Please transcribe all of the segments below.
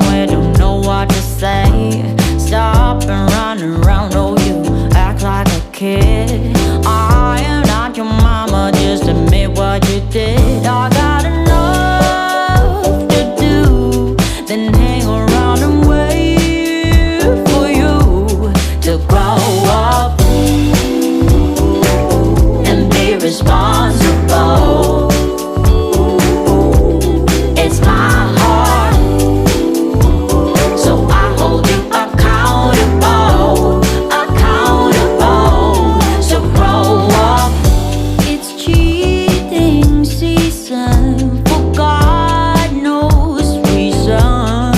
somewhere, don't know what to say. Stop and run around, oh you act like a kid. I am not your mama, just admit what you did. I got enough to do, then hang around and wait for you to grow up and be responsible. It's my heart, so I hold you accountable, accountable. So grow up. It's cheating season for God knows reason.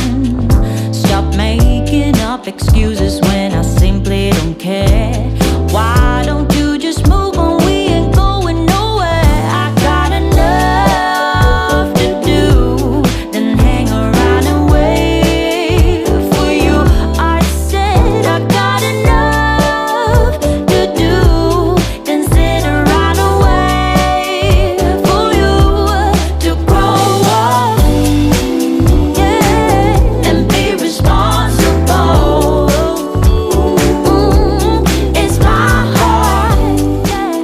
Stop making up excuses when I simply don't care. Why don't you just move on? We ain't going nowhere. I got enough to do, then hang around and wait for you. I said I got enough to do, then sit around and wait for you to grow up, yeah, and be responsible. It's my heart, yeah.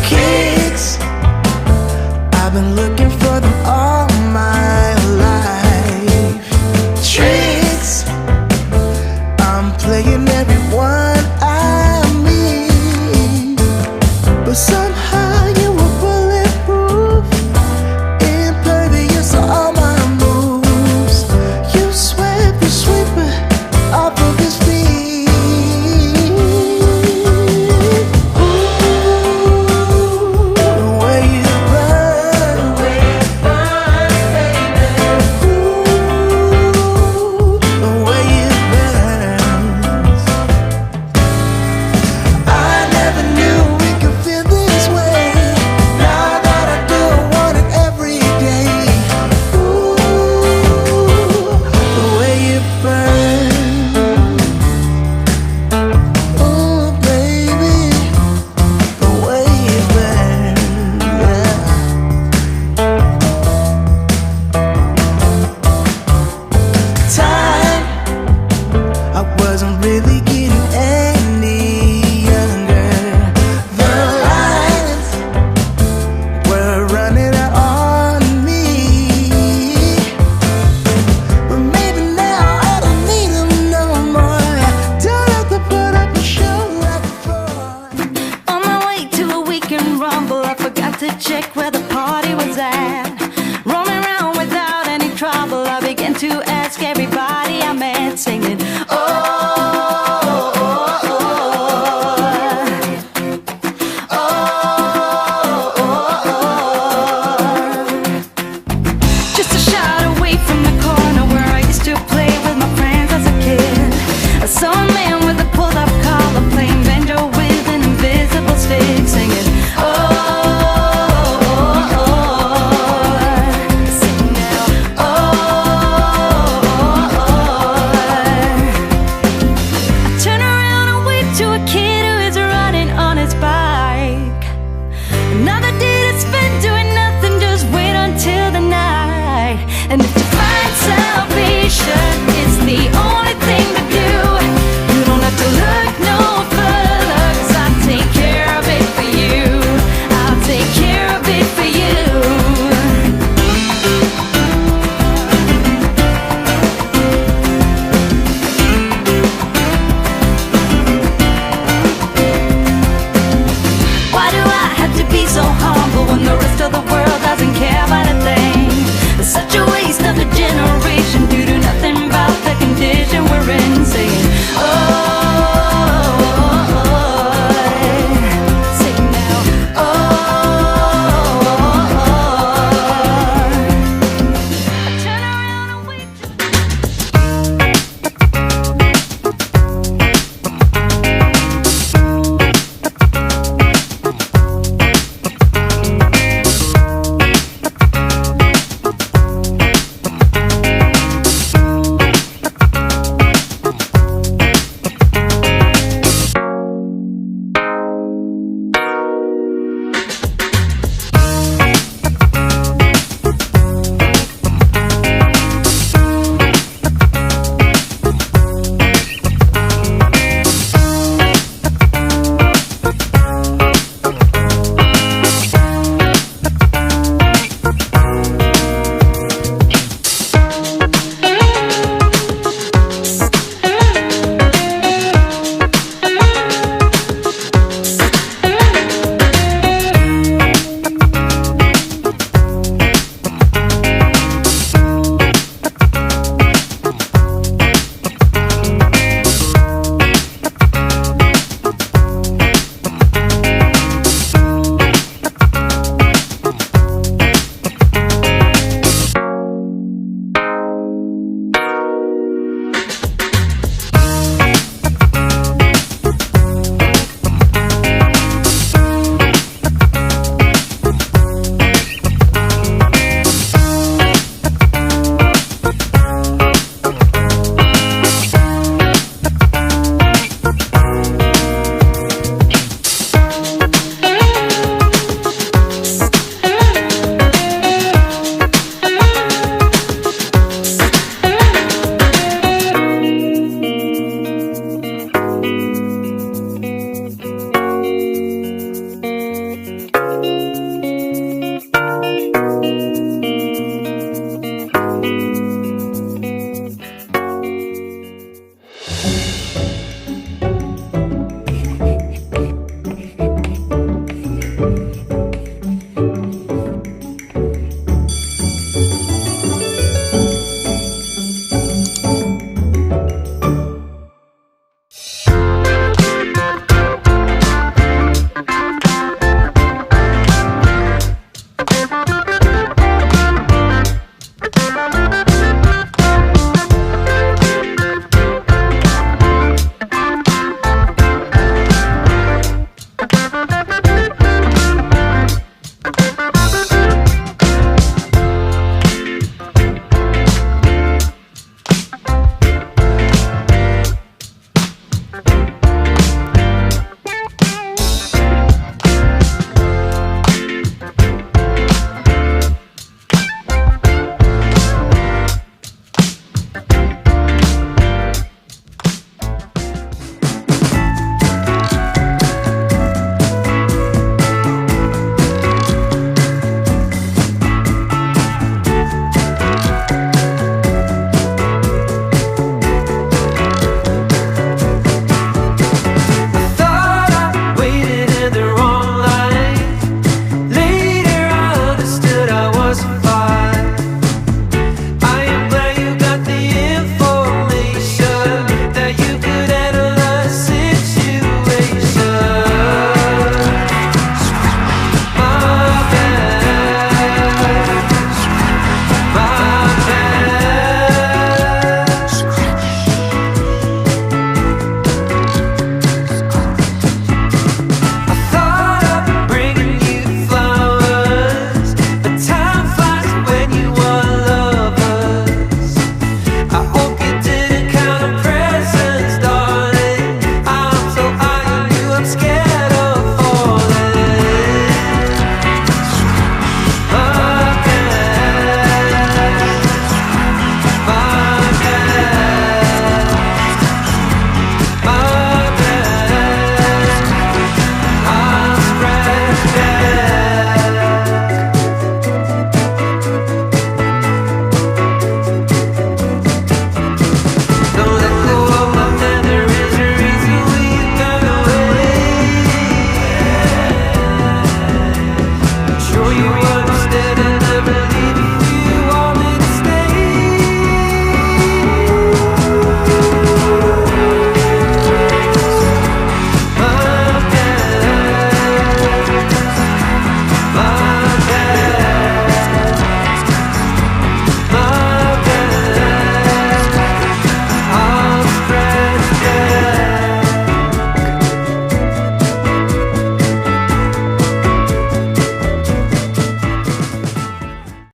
Kicks, I've been looking for them all my life. Tricks, I'm playing everyone I meet, but somehow you were bulletproof, impervious to all my moves. You swept the sweeper off of his feet. Ooh, the way you burn, ooh, the way it burns. I never knew we could feel this way. Now that I do, I want it every day. Ooh, the way it burns. Ooh, baby, the way it burns. Time, I wasn't really getting any younger. The lines were running out on me, but maybe now I don't need them no more. Don't have to put up a show like before. On my way to a weekend rumble, I forgot to check where the party was at. Roaming around without any trouble, I began to ask everybody